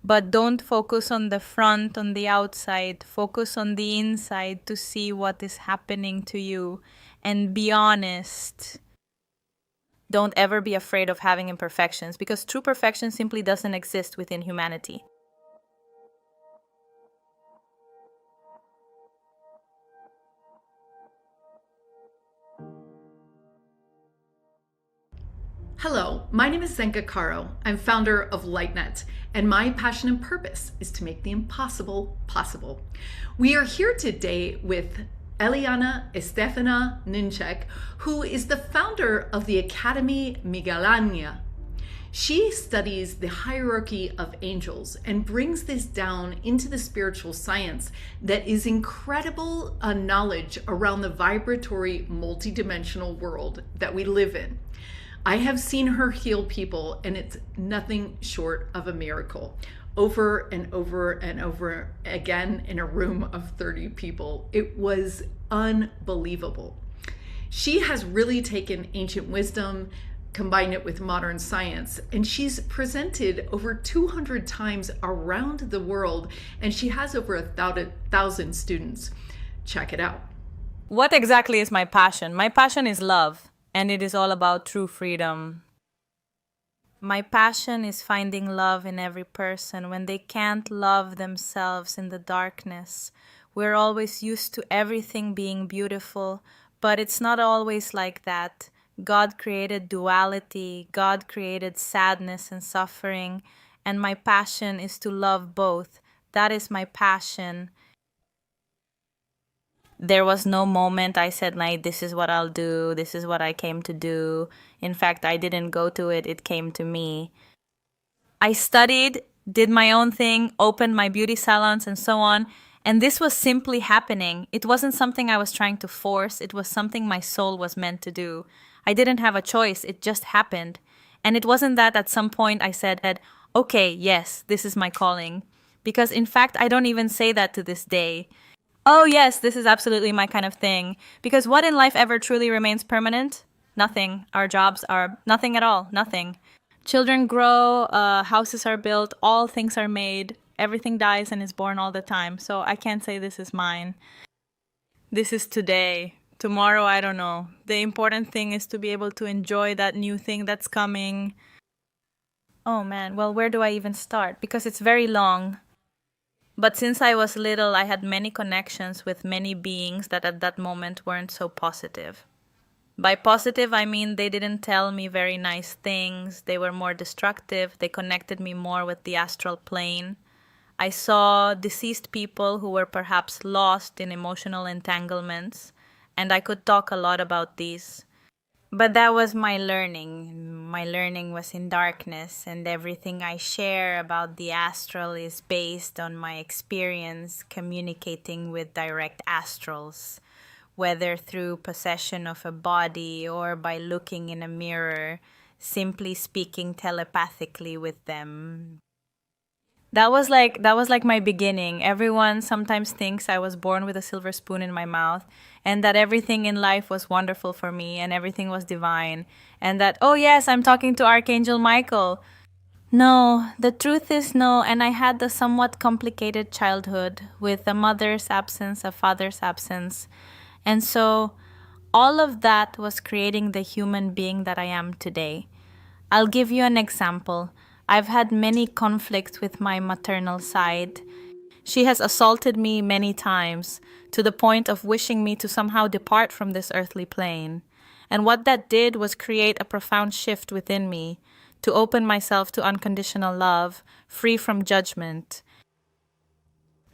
But don't focus on the front, on the outside. Focus on the inside to see what is happening to you. And be honest. Don't ever be afraid of having imperfections, because true perfection simply doesn't exist within humanity. Hello, my name is Zenka Caro. I'm founder of LightNet, and my passion and purpose is to make the impossible possible. We are here today with Eliana Estefanía Wnetrzak, who is the founder of the Academia Miguel. She studies the hierarchy of angels and brings this down into the spiritual science that is incredible knowledge around the vibratory multidimensional world that we live in. I have seen her heal people, and it's nothing short of a miracle. Over and over and over again in a room of 30 people. It was unbelievable. She has really taken ancient wisdom, combined it with modern science, and she's presented over 200 times around the world, and she has over 1,000 students. Check it out. What exactly is my passion? My passion is love. And it is all about true freedom. My passion is finding love in every person when they can't love themselves in the darkness. We're always used to everything being beautiful, but it's not always like that. God created duality, God created sadness and suffering, and my passion is to love both. That is my passion. There was no moment I said, like, this is what I'll do, this is what I came to do. In fact, I didn't go to it, it came to me. I studied, did my own thing, opened my beauty salons and so on, and this was simply happening. It wasn't something I was trying to force, it was something my soul was meant to do. I didn't have a choice, it just happened. And it wasn't that at some point I said, okay, yes, this is my calling. Because in fact, I don't even say that to this day. Oh yes, this is absolutely my kind of thing. Because what in life ever truly remains permanent? Nothing. Our jobs are nothing at all. Nothing. Children grow, houses are built, all things are made, everything dies and is born all the time. So I can't say this is mine. This is today. Tomorrow, I don't know. The important thing is to be able to enjoy that new thing that's coming. Oh man, well, where do I even start? Because it's very long. But since I was little, I had many connections with many beings that at that moment weren't so positive. By positive, I mean they didn't tell me very nice things, they were more destructive, they connected me more with the astral plane. I saw deceased people who were perhaps lost in emotional entanglements, and I could talk a lot about these. But that was my learning. My learning was in darkness, and everything I share about the astral is based on my experience communicating with direct astrals, whether through possession of a body or by looking in a mirror, simply speaking telepathically with them. That was like my beginning. Everyone sometimes thinks I was born with a silver spoon in my mouth, and that everything in life was wonderful for me and everything was divine, and that, oh yes, I'm talking to Archangel Michael. No, the truth is no, and I had a somewhat complicated childhood with a mother's absence, a father's absence. And so all of that was creating the human being that I am today. I'll give you an example. I've had many conflicts with my maternal side. She has assaulted me many times, to the point of wishing me to somehow depart from this earthly plane. And what that did was create a profound shift within me, to open myself to unconditional love, free from judgment.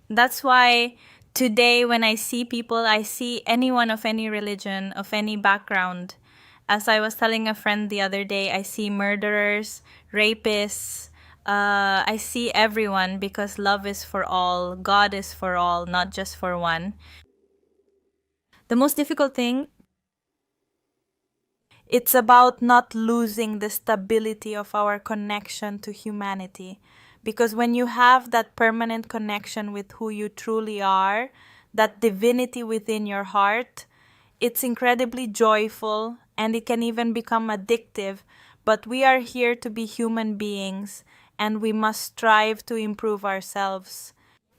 That's why today when I see people, I see anyone of any religion, of any background. As I was telling a friend the other day, I see murderers, rapists. I see everyone, because love is for all, God is for all, not just for one. The most difficult thing, it's about not losing the stability of our connection to humanity. Because when you have that permanent connection with who you truly are, that divinity within your heart, it's incredibly joyful, and it can even become addictive. But we are here to be human beings, and we must strive to improve ourselves.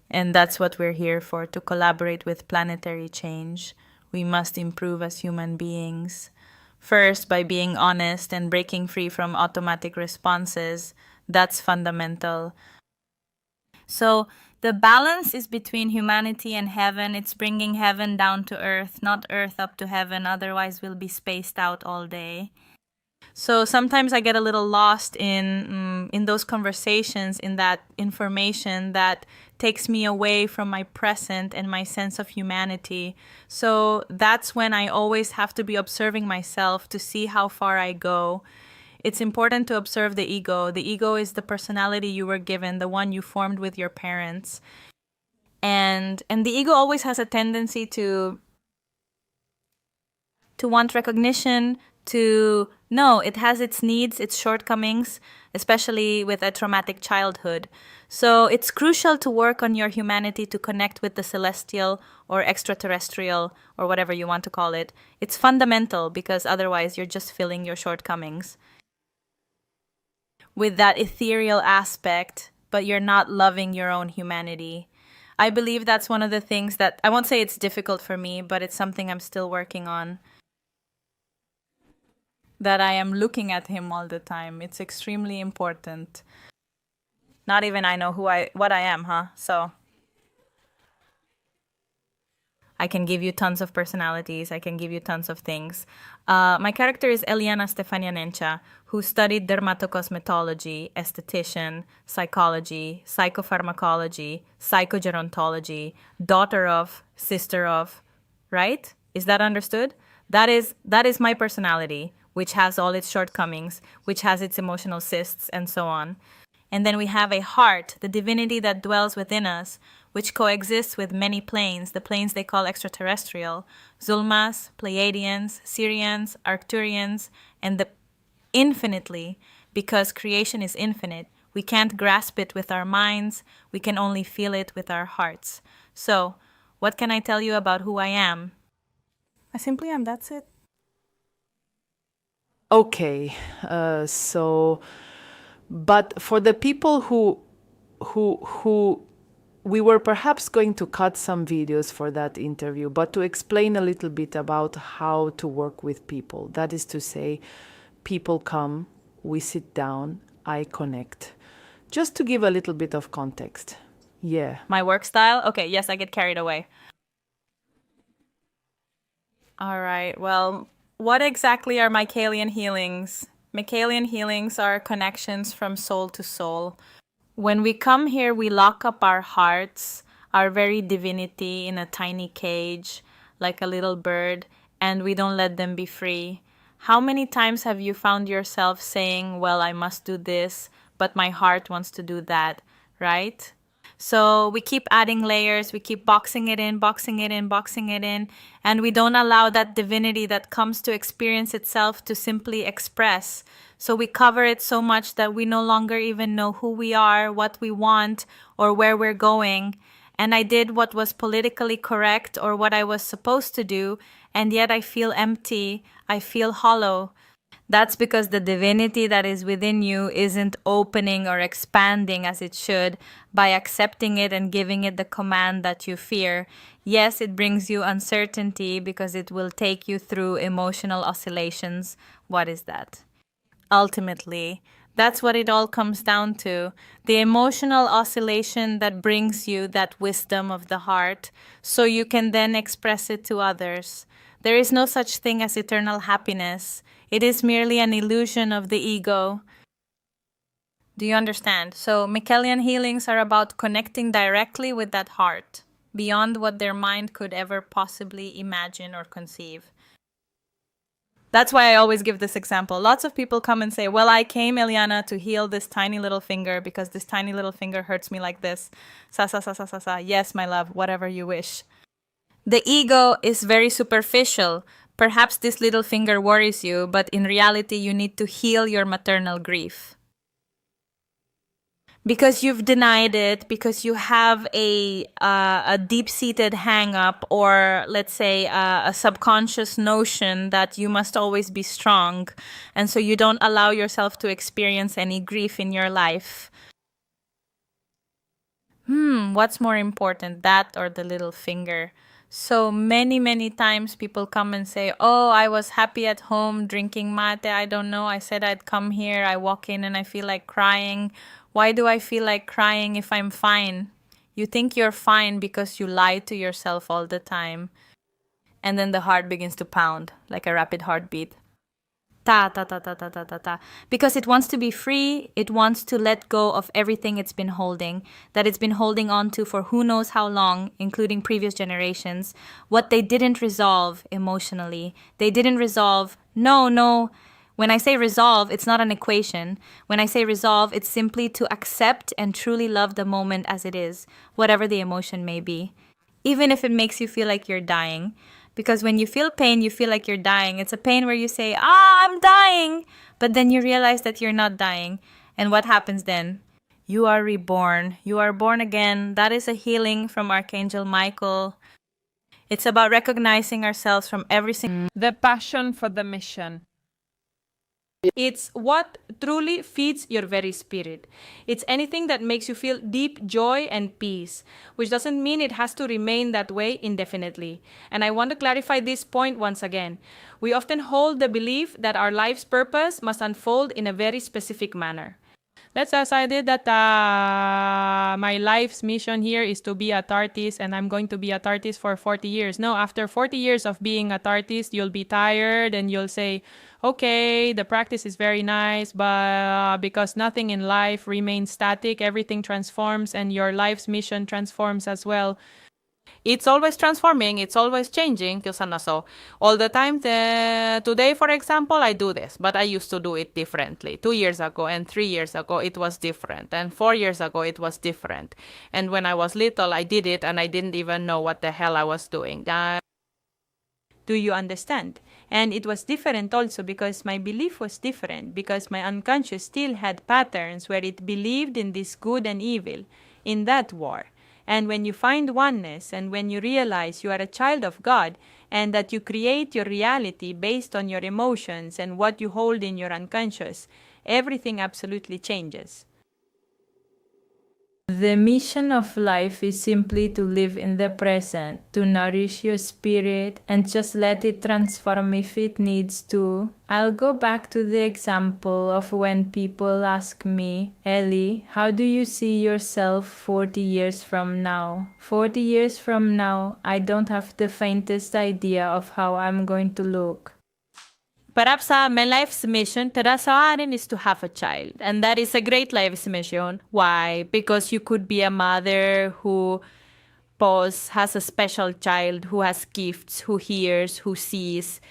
And that's what we're here for, to collaborate with planetary change. We must improve as human beings. First, by being honest and breaking free from automatic responses. That's fundamental. So the balance is between humanity and heaven. It's bringing heaven down to earth, not earth up to heaven. Otherwise, we'll be spaced out all day. So sometimes I get a little lost in those conversations, in that information that takes me away from my present and my sense of humanity. So that's when I always have to be observing myself to see how far I go. It's important to observe the ego. The ego is the personality you were given, the one you formed with your parents. And the ego always has a tendency to want recognition, it has its needs, its shortcomings, especially with a traumatic childhood. So it's crucial to work on your humanity, to connect with the celestial or extraterrestrial or whatever you want to call it. It's fundamental, because otherwise you're just filling your shortcomings with that ethereal aspect, but you're not loving your own humanity. I believe that's one of the things that, I won't say it's difficult for me, but it's something I'm still working on. That I am looking at him all the time. It's extremely important. Not even I know what I am, huh? So I can give you tons of personalities. I can give you tons of things. My character is Eliana Estefanía Wnetrzak, who studied dermatocosmetology, esthetician, psychology, psychopharmacology, psychogerontology, daughter of, sister of, right? Is that understood? That is my personality, which has all its shortcomings, which has its emotional cysts, and so on. And then we have a heart, the divinity that dwells within us, which coexists with many planes, the planes they call extraterrestrial, Zulmas, Pleiadians, Syrians, Arcturians, and the infinitely, because creation is infinite. We can't grasp it with our minds, we can only feel it with our hearts. So, what can I tell you about who I am? I simply am, that's it. Okay, but for the people who we were perhaps going to cut some videos for that interview, but to explain a little bit about how to work with people. That is to say, people come, we sit down, I connect. Just to give a little bit of context. Yeah. My work style? Okay, yes, I get carried away. All right, well, what exactly are Miguelian healings? Miguelian healings are connections from soul to soul. When we come here, we lock up our hearts, our very divinity, in a tiny cage, like a little bird, and we don't let them be free. How many times have you found yourself saying, well, I must do this, but my heart wants to do that, right? So we keep adding layers, we keep boxing it in, and we don't allow that divinity that comes to experience itself to simply express. So we cover it so much that we no longer even know who we are, what we want, or where we're going. And I did what was politically correct or what I was supposed to do, and yet I feel empty, I feel hollow. That's because the divinity that is within you isn't opening or expanding as it should by accepting it and giving it the command that you fear. Yes, it brings you uncertainty because it will take you through emotional oscillations. What is that? Ultimately, that's what it all comes down to. The emotional oscillation that brings you that wisdom of the heart, so you can then express it to others. There is no such thing as eternal happiness. It is merely an illusion of the ego. Do you understand? So Miguelian healings are about connecting directly with that heart, beyond what their mind could ever possibly imagine or conceive. That's why I always give this example. Lots of people come and say, well, I came, Eliana, to heal this tiny little finger because this tiny little finger hurts me like this. Sa, sa, sa, sa, sa, sa. Yes, my love, whatever you wish. The ego is very superficial. Perhaps this little finger worries you, but in reality, you need to heal your maternal grief. Because you've denied it, because you have a deep-seated hang-up, or let's say a subconscious notion that you must always be strong, and so you don't allow yourself to experience any grief in your life. what's more important, that or the little finger? So many times people come and say, oh, I was happy at home drinking mate. I don't know. I said I'd come here. I walk in and I feel like crying. Why do I feel like crying if I'm fine? You think you're fine because you lie to yourself all the time. And then the heart begins to pound like a rapid heartbeat. Ta, ta, ta, ta, ta, ta, ta, ta. Because it wants to be free, it wants to let go of everything it's been holding, that it's been holding on to for who knows how long, including previous generations, what they didn't resolve emotionally. They didn't resolve, no. When I say resolve, it's not an equation. When I say resolve, it's simply to accept and truly love the moment as it is, whatever the emotion may be, even if it makes you feel like you're dying. Because when you feel pain, you feel like you're dying. It's a pain where you say, I'm dying. But then you realize that you're not dying. And what happens then? You are reborn. You are born again. That is a healing from Archangel Michael. It's about recognizing ourselves from every single... The passion for the mission. It's what truly feeds your very spirit. It's anything that makes you feel deep joy and peace, which doesn't mean it has to remain that way indefinitely. And I want to clarify this point once again. We often hold the belief that our life's purpose must unfold in a very specific manner. Let's decide that my life's mission here is to be a artist and I'm going to be a artist for 40 years. No, after 40 years of being an artist, you'll be tired and you'll say, okay, the practice is very nice, but because nothing in life remains static, everything transforms and your life's mission transforms as well. It's always transforming, it's always changing. So all the time, today, for example, I do this, but I used to do it differently. 2 years ago and 3 years ago, it was different. And 4 years ago, it was different. And when I was little, I did it and I didn't even know what the hell I was doing. Do you understand? And it was different also because my belief was different, because my unconscious still had patterns where it believed in this good and evil, in that war. And when you find oneness and when you realize you are a child of God and that you create your reality based on your emotions and what you hold in your unconscious, everything absolutely changes. The mission of life is simply to live in the present, to nourish your spirit and just let it transform if it needs to. I'll go back to the example of when people ask me, Ellie, how do you see yourself 40 years from now? 40 years from now, I don't have the faintest idea of how I'm going to look. Perhaps my life's mission is to have a child. And that is a great life's mission. Why? Because you could be a mother who has a special child, who has gifts, who hears, who sees.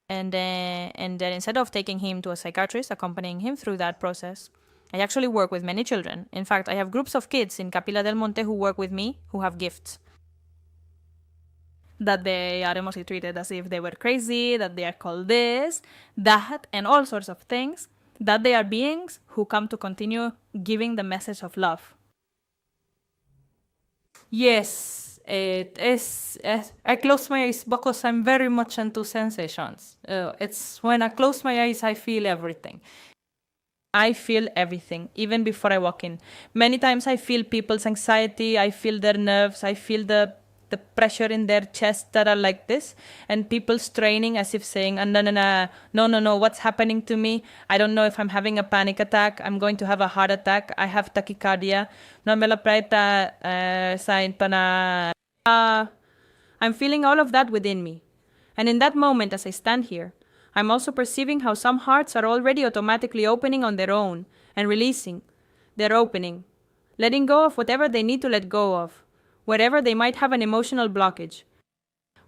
And then instead of taking him to a psychiatrist, accompanying him through that process, I actually work with many children. In fact, I have groups of kids in Capilla del Monte who work with me, who have gifts. That they are emotionally treated as if they were crazy, that they are called this, that, and all sorts of things, that they are beings who come to continue giving the message of love. Yes, it is. I close my eyes because I'm very much into sensations. It's when I close my eyes, I feel everything. I feel everything, even before I walk in. Many times I feel people's anxiety, I feel their nerves, I feel the pressure in their chest that are like this, and people straining as if saying, no, what's happening to me? I don't know if I'm having a panic attack. I'm going to have a heart attack. I have tachycardia. I'm feeling all of that within me. And in that moment, as I stand here, I'm also perceiving how some hearts are already automatically opening on their own and releasing. They're opening, letting go of whatever they need to let go of, wherever they might have an emotional blockage.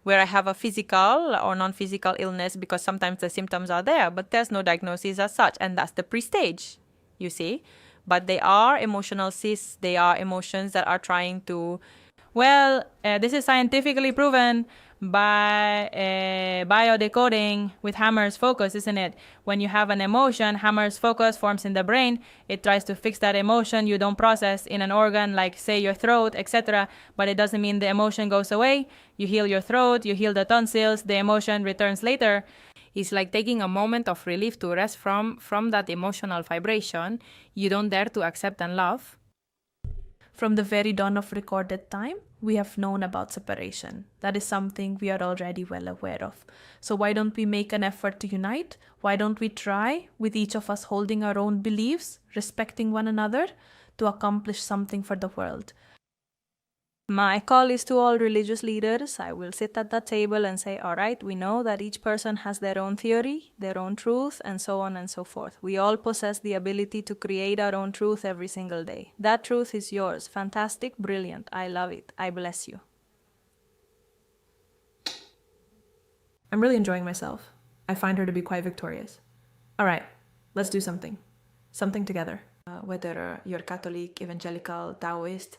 Where I have a physical or non-physical illness, because sometimes the symptoms are there, but there's no diagnosis as such, and that's the pre-stage, you see. But they are emotional cysts, they are emotions that are trying to, this is scientifically proven by biodecoding with Hammer's focus, isn't it? When you have an emotion, Hammer's focus forms in the brain. It tries to fix that emotion you don't process in an organ like, say, your throat, etc. But it doesn't mean the emotion goes away. You heal your throat, you heal the tonsils, the emotion returns later. It's like taking a moment of relief to rest from that emotional vibration you don't dare to accept and love. From the very dawn of recorded time, we have known about separation. That is something we are already well aware of. So why don't we make an effort to unite? Why don't we try, with each of us holding our own beliefs, respecting one another, to accomplish something for the world? My call is to all religious leaders. I will sit at that table and say, all right, we know that each person has their own theory, their own truth, and so on and so forth. We all possess the ability to create our own truth every single day. That truth is yours. Fantastic, brilliant. I love it. I bless you. I'm really enjoying myself. I find her to be quite victorious. All right, let's do something. Something together. Whether you're Catholic, evangelical, Taoist,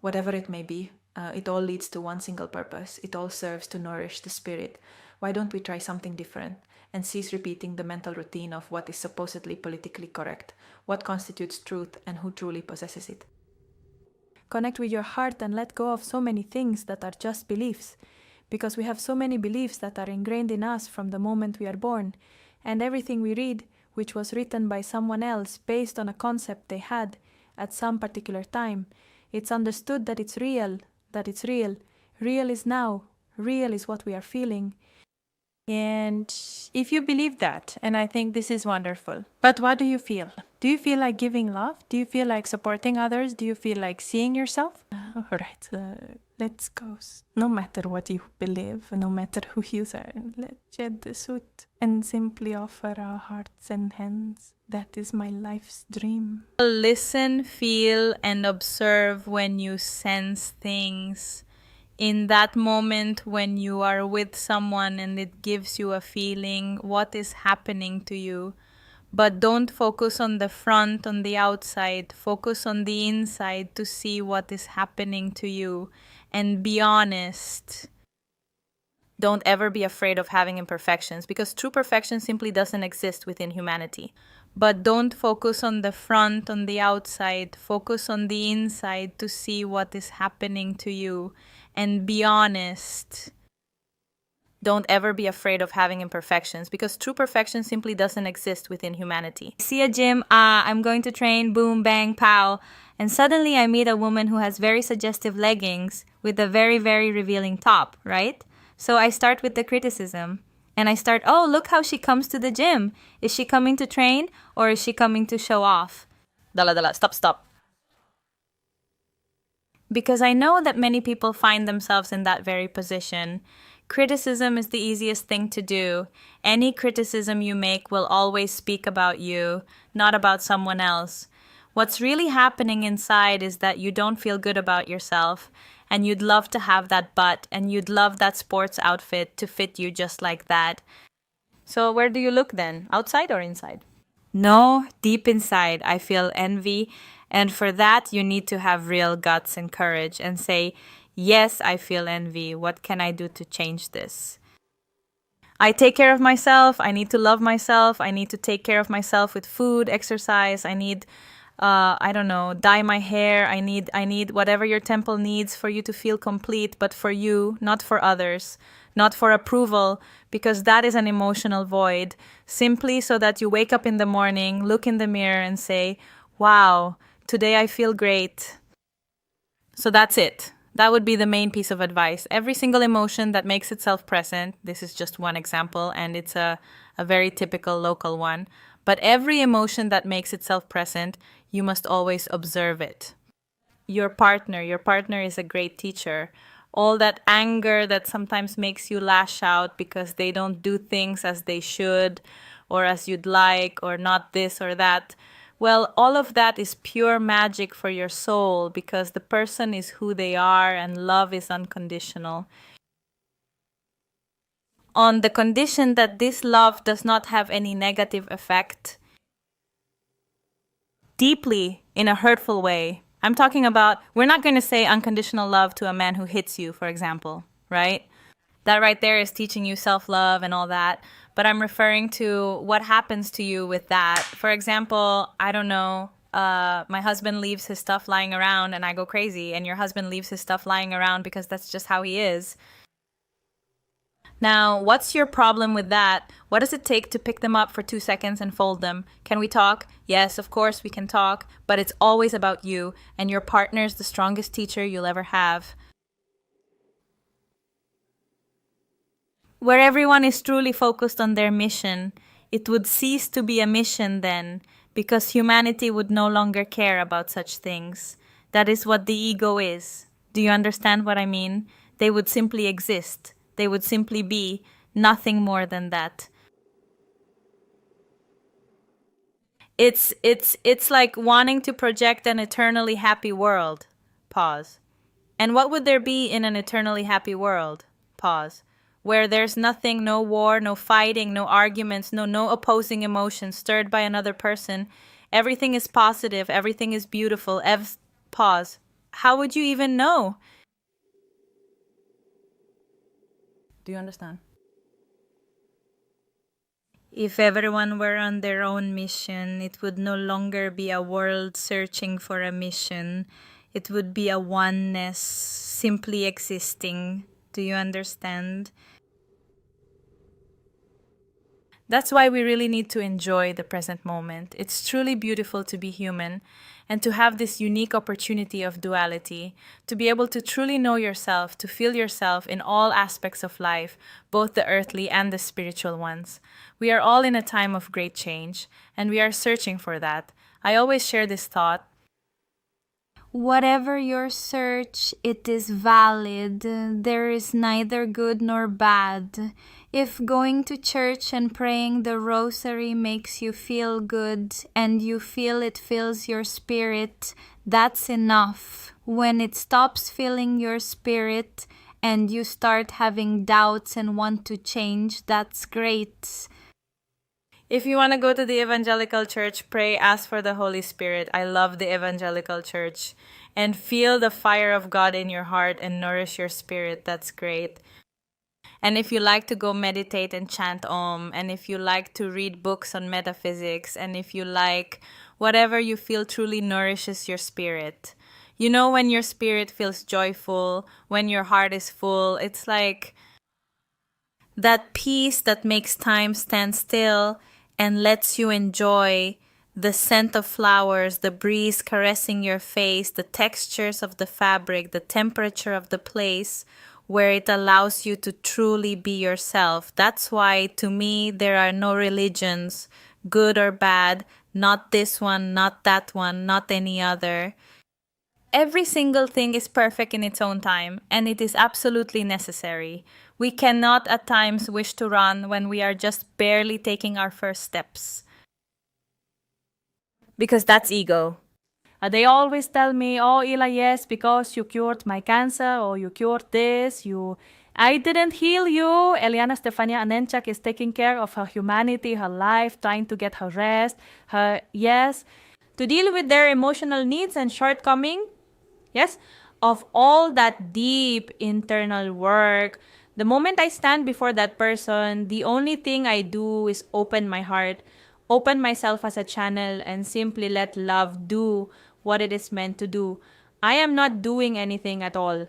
whatever it may be, it all leads to one single purpose. It all serves to nourish the spirit. Why don't we try something different and cease repeating the mental routine of what is supposedly politically correct, what constitutes truth, and who truly possesses it? Connect with your heart and let go of so many things that are just beliefs, because we have so many beliefs that are ingrained in us from the moment we are born, and everything we read, which was written by someone else based on a concept they had at some particular time, it's understood that it's real, that it's real. Real is now. Real is what we are feeling. And if you believe that, and I think this is wonderful, but what do you feel? Do you feel like giving love? Do you feel like supporting others? Do you feel like seeing yourself? All right, let's go. No matter what you believe, no matter who you are, let's shed the suit and simply offer our hearts and hands. That is my life's dream. Listen, feel, and observe when you sense things. In that moment when you are with someone and it gives you a feeling, what is happening to you? But don't focus on the front, on the outside. Focus on the inside to see what is happening to you. And be honest. Don't ever be afraid of having imperfections, because true perfection simply doesn't exist within humanity. But don't focus on the front, on the outside. Focus on the inside to see what is happening to you. And be honest. Don't ever be afraid of having imperfections, because true perfection simply doesn't exist within humanity. See a gym, I'm going to train, boom, bang, pow. And suddenly I meet a woman who has very suggestive leggings with a very, very revealing top, right? So I start with the criticism. And I start, oh, look how she comes to the gym. Is she coming to train or is she coming to show off? Dala, stop. Because I know that many people find themselves in that very position. Criticism is the easiest thing to do. Any criticism you make will always speak about you, not about someone else. What's really happening inside is that you don't feel good about yourself, and you'd love to have that butt, and you'd love that sports outfit to fit you just like that. So where do you look then? Outside or inside? No, deep inside, I feel envy. And for that, you need to have real guts and courage and say, yes, I feel envy. What can I do to change this? I take care of myself. I need to love myself. I need to take care of myself with food, exercise. I need, dye my hair. I need whatever your temple needs for you to feel complete, but for you, not for others, not for approval, because that is an emotional void. Simply so that you wake up in the morning, look in the mirror and say, wow, today I feel great. So that's it. That would be the main piece of advice. Every single emotion that makes itself present, this is just one example, and it's a very typical local one, but every emotion that makes itself present, you must always observe it. Your partner is a great teacher. All that anger that sometimes makes you lash out because they don't do things as they should, or as you'd like, or not this or that, well, all of that is pure magic for your soul, because the person is who they are and love is unconditional. On the condition that this love does not have any negative effect, deeply in a hurtful way. I'm talking about, we're not going to say unconditional love to a man who hits you, for example, right? That right there is teaching you self-love and all that. But I'm referring to what happens to you with that. For example, I don't know, my husband leaves his stuff lying around and I go crazy, and your husband leaves his stuff lying around because that's just how he is. Now, what's your problem with that? What does it take to pick them up for 2 seconds and fold them? Can we talk? Yes, of course we can talk, but it's always about you, and your partner's the strongest teacher you'll ever have. Where everyone is truly focused on their mission, it would cease to be a mission then, because humanity would no longer care about such things. That is what the ego is. Do you understand what I mean? They would simply exist. They would simply be, nothing more than that. It's like wanting to project an eternally happy world. Pause. And what would there be in an eternally happy world? Pause. Where there's nothing, no war, no fighting, no arguments, no opposing emotions stirred by another person. Everything is positive, everything is beautiful. Pause. How would you even know? Do you understand? If everyone were on their own mission, it would no longer be a world searching for a mission. It would be a oneness simply existing. Do you understand? That's why we really need to enjoy the present moment. It's truly beautiful to be human and to have this unique opportunity of duality, to be able to truly know yourself, to feel yourself in all aspects of life, both the earthly and the spiritual ones. We are all in a time of great change, and we are searching for that. I always share this thought. Whatever your search, it is valid. There is neither good nor bad. If going to church and praying the rosary makes you feel good and you feel it fills your spirit, that's enough. When it stops filling your spirit and you start having doubts and want to change, that's great. If you want to go to the evangelical church, pray, ask for the Holy Spirit. I love the evangelical church. And feel the fire of God in your heart and nourish your spirit. That's great. And if you like to go meditate and chant Om, and if you like to read books on metaphysics, and if you like whatever you feel truly nourishes your spirit. You know, when your spirit feels joyful, when your heart is full, it's like that peace that makes time stand still and lets you enjoy the scent of flowers, the breeze caressing your face, the textures of the fabric, the temperature of the place, where it allows you to truly be yourself. That's why, to me, there are no religions, good or bad, not this one, not that one, not any other. Every single thing is perfect in its own time, and it is absolutely necessary. We cannot at times wish to run when we are just barely taking our first steps. Because that's ego. They always tell me, oh, Ila, yes, because you cured my cancer, or you cured this, I didn't heal you. Eliana Estefanía Wnetrzak is taking care of her humanity, her life, trying to get her rest, to deal with their emotional needs and shortcomings. Yes, of all that deep internal work. The moment I stand before that person, the only thing I do is open my heart, open myself as a channel, and simply let love do what it is meant to do. I am not doing anything at all.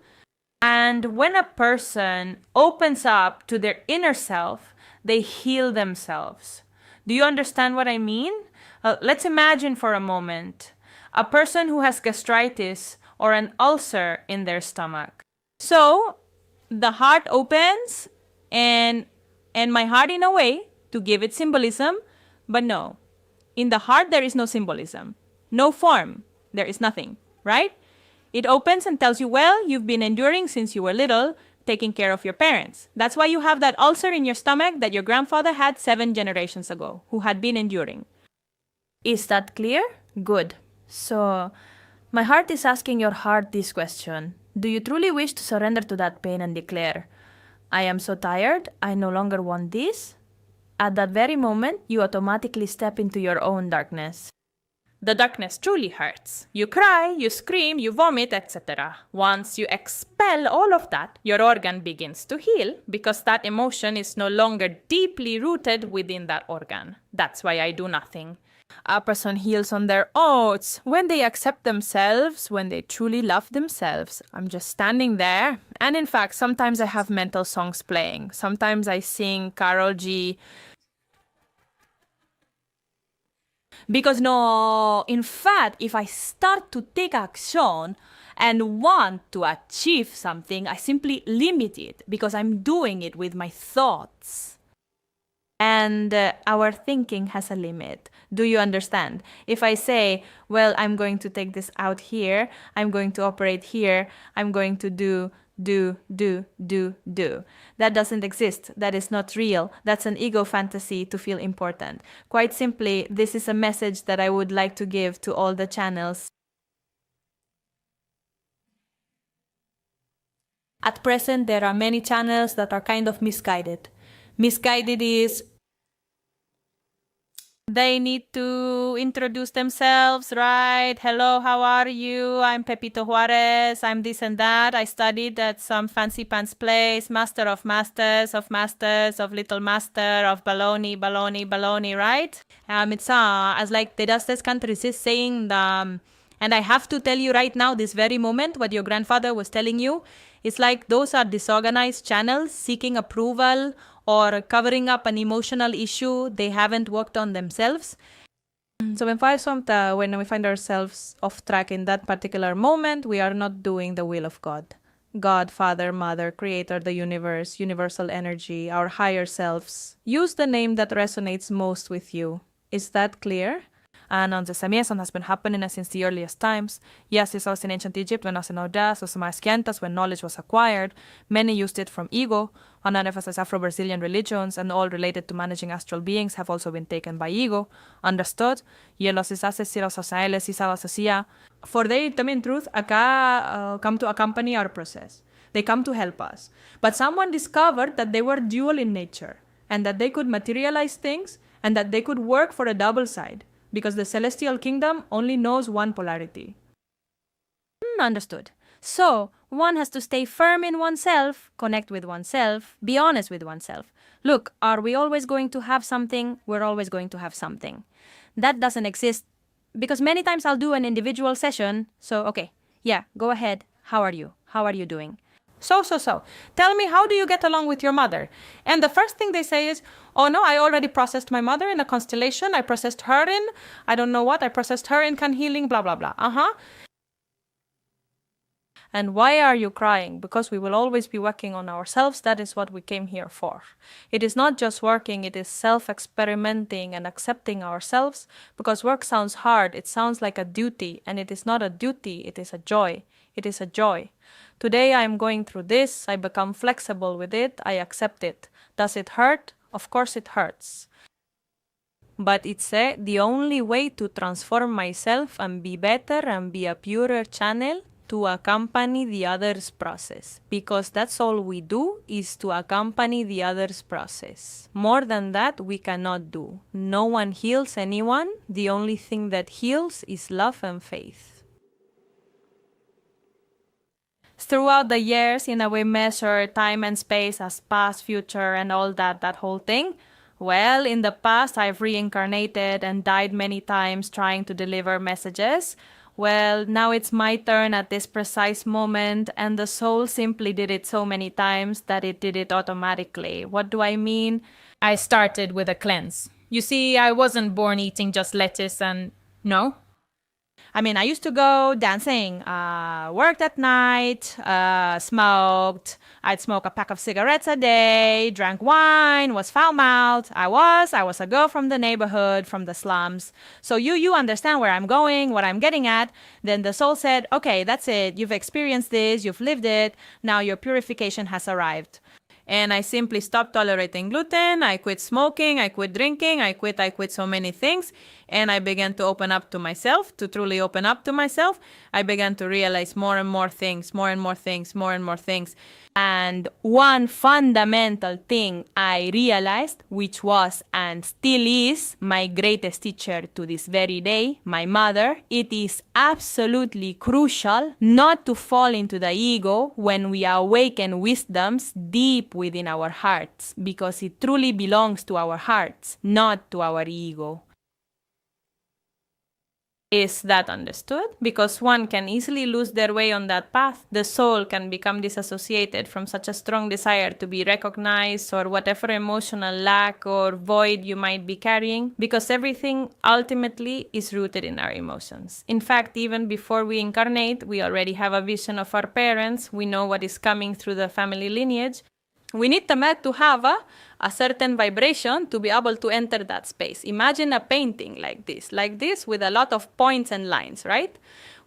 And when a person opens up to their inner self, they heal themselves. Do you understand what I mean? Let's imagine for a moment a person who has gastritis or an ulcer in their stomach. So the heart opens, and my heart, in a way, to give it symbolism, but no. In the heart, there is no symbolism, no form, there is nothing, right? It opens and tells you, well, you've been enduring since you were little, taking care of your parents. That's why you have that ulcer in your stomach that your grandfather had 7 generations ago, who had been enduring. Is that clear? Good. So, my heart is asking your heart this question. Do you truly wish to surrender to that pain and declare, I am so tired, I no longer want this? At that very moment, you automatically step into your own darkness. The darkness truly hurts. You cry, you scream, you vomit, etc. Once you expel all of that, your organ begins to heal because that emotion is no longer deeply rooted within that organ. That's why I do nothing. A person heals on their own when they accept themselves, when they truly love themselves. I'm just standing there. And in fact, sometimes I have mental songs playing. Sometimes I sing Karol G. Because no, in fact, if I start to take action and want to achieve something, I simply limit it because I'm doing it with my thoughts. And our thinking has a limit. Do you understand? If I say, well, I'm going to take this out here, I'm going to operate here, I'm going to do. That doesn't exist. That is not real. That's an ego fantasy to feel important. Quite simply, this is a message that I would like to give to all the channels. At present, there are many channels that are kind of misguided. Misguided is they need to introduce themselves, right? Hello, how are you? I'm Pepito Juarez. I'm this and that. I studied at some fancy pants place, master of masters, of little master, of baloney, right? It's as like the das countries is saying, and I have to tell you right now, this very moment, what your grandfather was telling you, it's like those are disorganized channels seeking approval or covering up an emotional issue they haven't worked on themselves. So when we find ourselves off track in that particular moment, we are not doing the will of God. God, Father, Mother, Creator, the universe, universal energy, our higher selves. Use the name that resonates most with you. Is that clear? And on the Samiason has been happening since the earliest times. Yes, it was in ancient Egypt when was in Odas, or Samaskiantas when knowledge was acquired. Many used it from ego. On as Afro-Brazilian religions and all related to managing astral beings have also been taken by ego. Understood? For they, in truth, come to accompany our process. They come to help us. But someone discovered that they were dual in nature and that they could materialize things and that they could work for a double side. Because the celestial kingdom only knows one polarity. Understood. So, one has to stay firm in oneself, connect with oneself, be honest with oneself. Look, are we always going to have something? We're always going to have something. That doesn't exist because many times I'll do an individual session. So, okay, yeah, go ahead. How are you? How are you doing? So. Tell me, how do you get along with your mother? And the first thing they say is, oh no, I already processed my mother in a constellation. I processed her in, I don't know what, I processed her in can healing, blah, blah, blah. And why are you crying? Because we will always be working on ourselves. That is what we came here for. It is not just working, it is self-experimenting and accepting ourselves. Because work sounds hard. It sounds like a duty. And it is not a duty, it is a joy. It is a joy. Today I am going through this. I become flexible with it. I accept it. Does it hurt? Of course it hurts. But it's the only way to transform myself and be better and be a purer channel to accompany the other's process. Because that's all we do is to accompany the other's process. More than that, we cannot do. No one heals anyone. The only thing that heals is love and faith. Throughout the years, in a way, measure time and space as past, future, and all that whole thing. Well, in the past, I've reincarnated and died many times trying to deliver messages. Well, now it's my turn at this precise moment, and the soul simply did it so many times that it did it automatically. What do I mean? I started with a cleanse. You see, I wasn't born eating just lettuce and... No. I mean, I used to go dancing, worked at night, smoked. I'd smoke a pack of cigarettes a day, drank wine, was foul-mouthed. I was a girl from the neighborhood, from the slums. So you understand where I'm going, what I'm getting at. Then the soul said, okay, that's it. You've experienced this, you've lived it. Now your purification has arrived. And I simply stopped tolerating gluten. I quit smoking. I quit drinking. I quit so many things. And I began to open up to myself, to truly open up to myself. I began to realize more and more things. And one fundamental thing I realized, which was and still is my greatest teacher to this very day, my mother, it is absolutely crucial not to fall into the ego when we awaken wisdoms deep within our hearts, because it truly belongs to our hearts, not to our ego. Is that understood? Because one can easily lose their way on that path. The soul can become disassociated from such a strong desire to be recognized or whatever emotional lack or void you might be carrying, because everything ultimately is rooted in our emotions. In fact, even before we incarnate, we already have a vision of our parents. We know what is coming through the family lineage. We need the mat to have a certain vibration to be able to enter that space. Imagine a painting like this with a lot of points and lines, right?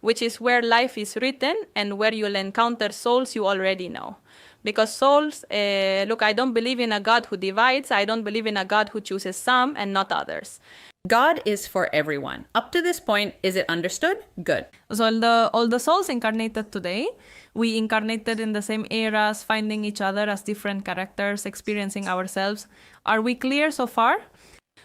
Which is where life is written and where you'll encounter souls you already know. Because souls, look, I don't believe in a God who divides. I don't believe in a God who chooses some and not others. God is for everyone. Up to this point, is it understood? Good. So all the souls incarnated today, we incarnated in the same eras, finding each other as different characters, experiencing ourselves. Are we clear so far?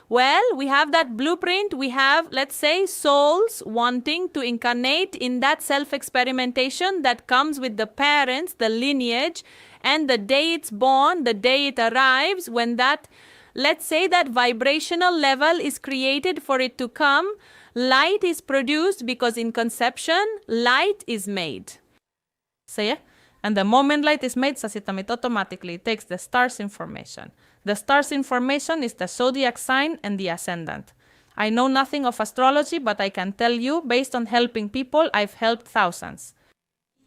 Well, we have that blueprint. We have, let's say, souls wanting to incarnate in that self-experimentation that comes with the parents, the lineage, and the day it's born, the day it arrives, when that, let's say, that vibrational level is created for it to come. Light is produced because in conception, light is made. Say it. And the moment light is made, it automatically takes the star's information. The star's information is the zodiac sign and the ascendant. I know nothing of astrology, but I can tell you, based on helping people, I've helped thousands.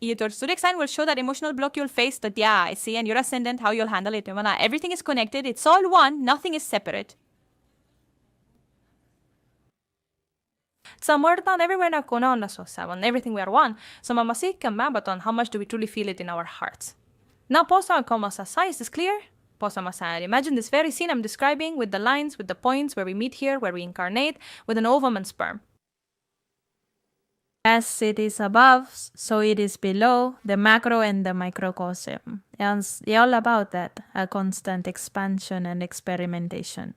Your zodiac sign will show that emotional block you'll face, that yeah, I see, and your ascendant, how you'll handle it. Everything is connected, it's all one, nothing is separate. Somewhere down everywhere na kuno so seven, everything we are one. So mamasi can but on how much do we truly feel it in our hearts. Now post on komasasai, is this clear? Post on imagine this very scene I'm describing with the lines, with the points where we meet here, where we incarnate, with an ovum and sperm. As it is above, so it is below, the macro and the microcosm. It's all about that, a constant expansion and experimentation.